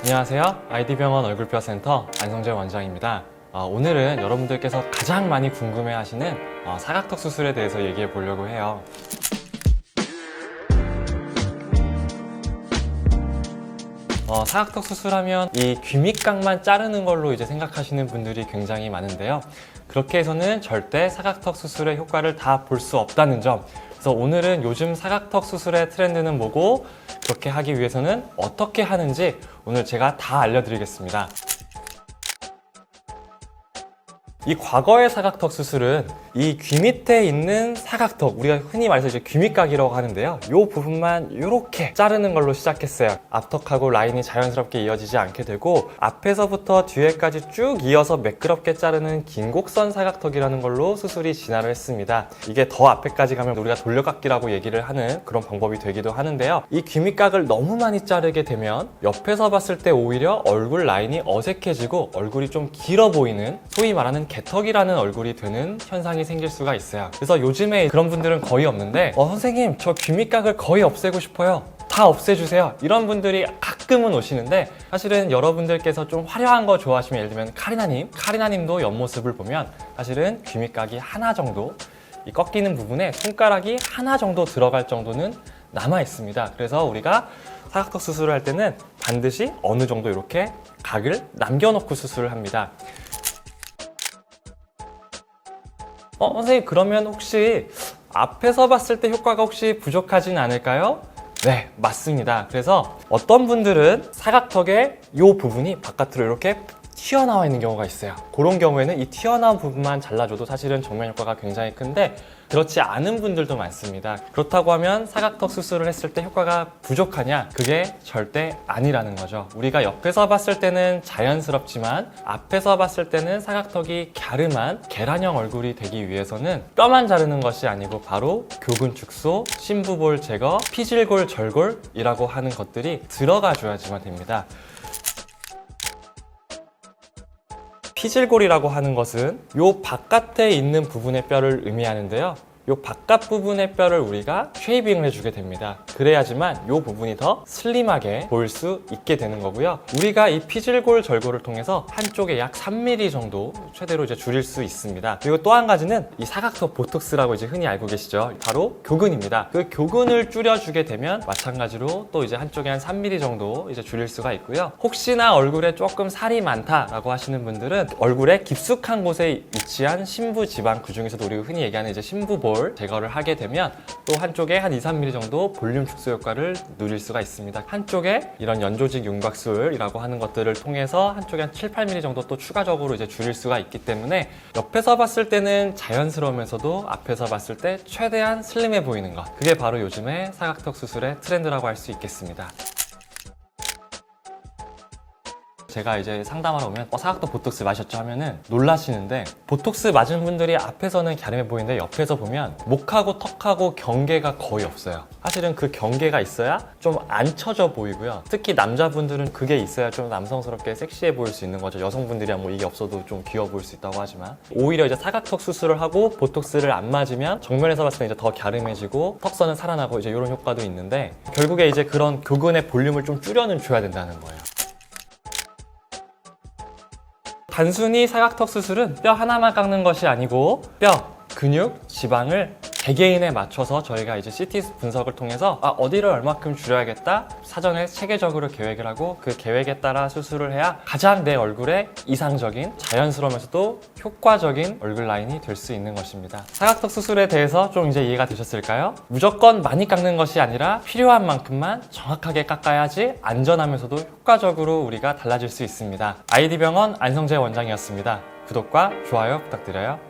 안녕하세요. 아이디병원 얼굴뼈 센터 안성재 원장입니다. 오늘은 여러분들께서 가장 많이 궁금해하시는 사각턱 수술에 대해서 얘기해 보려고 해요. 사각턱 수술하면 이 귀밑각만 자르는 걸로 이제 생각하시는 분들이 굉장히 많은데요. 그렇게 해서는 절대 사각턱 수술의 효과를 다 볼 수 없다는 점. 그래서 오늘은 요즘 사각턱 수술의 트렌드는 뭐고, 그렇게 하기 위해서는 어떻게 하는지 오늘 제가 다 알려드리겠습니다. 이 과거의 사각턱 수술은 이 귀 밑에 있는 사각턱, 우리가 흔히 말해서 이제 귀밑각이라고 하는데요. 이 부분만 이렇게 자르는 걸로 시작했어요. 앞턱하고 라인이 자연스럽게 이어지지 않게 되고, 앞에서부터 뒤에까지 쭉 이어서 매끄럽게 자르는 긴 곡선 사각턱이라는 걸로 수술이 진화를 했습니다. 이게 더 앞에까지 가면 우리가 돌려깎기라고 얘기를 하는 그런 방법이 되기도 하는데요. 이 귀밑각을 너무 많이 자르게 되면 옆에서 봤을 때 오히려 얼굴 라인이 어색해지고 얼굴이 좀 길어 보이는, 소위 말하는 개턱이라는 얼굴이 되는 현상이 생길 수가 있어요. 그래서 요즘에 그런 분들은 거의 없는데, 선생님 저 귀밑각을 거의 없애고 싶어요, 다 없애주세요, 이런 분들이 가끔은 오시는데, 사실은 여러분들께서 좀 화려한 거 좋아하시면, 예를 들면 카리나님도 옆모습을 보면 사실은 귀밑각이 하나 정도, 이 꺾이는 부분에 손가락이 하나 정도 들어갈 정도는 남아 있습니다. 그래서 우리가 사각턱 수술을 할 때는 반드시 어느 정도 이렇게 각을 남겨놓고 수술을 합니다. 선생님 그러면 혹시 앞에서 봤을 때 효과가 혹시 부족하진 않을까요? 네, 맞습니다. 그래서 어떤 분들은 사각턱의 이 부분이 바깥으로 이렇게 튀어나와 있는 경우가 있어요. 그런 경우에는 이 튀어나온 부분만 잘라줘도 사실은 정면 효과가 굉장히 큰데, 그렇지 않은 분들도 많습니다. 그렇다고 하면 사각턱 수술을 했을 때 효과가 부족하냐? 그게 절대 아니라는 거죠. 우리가 옆에서 봤을 때는 자연스럽지만 앞에서 봤을 때는 사각턱이 갸름한 계란형 얼굴이 되기 위해서는 뼈만 자르는 것이 아니고 바로 교근 축소, 심부볼 제거, 피질골 절골이라고 하는 것들이 들어가 줘야지만 됩니다. 피질골이라고 하는 것은 요 바깥에 있는 부분의 뼈를 의미하는데요. 요 바깥 부분의 뼈를 우리가 쉐이빙을 해주게 됩니다. 그래야지만 요 부분이 더 슬림하게 보일 수 있게 되는 거고요. 우리가 이 피질골 절골을 통해서 한쪽에 약 3mm 정도 최대로 이제 줄일 수 있습니다. 그리고 또 한 가지는 이 사각턱 보톡스라고 이제 흔히 알고 계시죠. 바로 교근입니다. 그 교근을 줄여주게 되면 마찬가지로 또 이제 한쪽에 한 3mm 정도 이제 줄일 수가 있고요. 혹시나 얼굴에 조금 살이 많다라고 하시는 분들은 얼굴에 깊숙한 곳에 위치한 심부 지방, 그 중에서도 우리가 흔히 얘기하는 이제 심부볼 제거를 하게 되면 또 한쪽에 한 2-3mm 정도 볼륨 축소 효과를 누릴 수가 있습니다. 한쪽에 이런 연조직 윤곽술이라고 하는 것들을 통해서 한쪽에 한 7-8mm 정도 또 추가적으로 이제 줄일 수가 있기 때문에, 옆에서 봤을 때는 자연스러우면서도 앞에서 봤을 때 최대한 슬림해 보이는 것, 그게 바로 요즘의 사각턱 수술의 트렌드라고 할 수 있겠습니다. 제가 이제 상담하러 오면 사각턱 보톡스 맞으셨죠? 하면은 놀라시는데, 보톡스 맞은 분들이 앞에서는 갸름해 보이는데 옆에서 보면 목하고 턱하고 경계가 거의 없어요. 사실은 그 경계가 있어야 좀 안 처져 보이고요. 특히 남자분들은 그게 있어야 좀 남성스럽게 섹시해 보일 수 있는 거죠. 여성분들이야 뭐 이게 없어도 좀 귀여워 보일 수 있다고 하지만, 오히려 이제 사각턱 수술을 하고 보톡스를 안 맞으면 정면에서 봤을 때 이제 더 갸름해지고 턱선은 살아나고 이제 이런 효과도 있는데, 결국에 이제 그런 교근의 볼륨을 좀 줄여는 줘야 된다는 거예요. 단순히 사각턱 수술은 뼈 하나만 깎는 것이 아니고 뼈, 근육, 지방을 개개인에 맞춰서 저희가 이제 CT 분석을 통해서 어디를 얼마큼 줄여야겠다 사전에 체계적으로 계획을 하고, 그 계획에 따라 수술을 해야 가장 내 얼굴에 이상적인, 자연스러우면서도 효과적인 얼굴 라인이 될 수 있는 것입니다. 사각턱 수술에 대해서 좀 이제 이해가 되셨을까요? 무조건 많이 깎는 것이 아니라 필요한 만큼만 정확하게 깎아야지 안전하면서도 효과적으로 우리가 달라질 수 있습니다. 아이디병원 안성재 원장이었습니다. 구독과 좋아요 부탁드려요.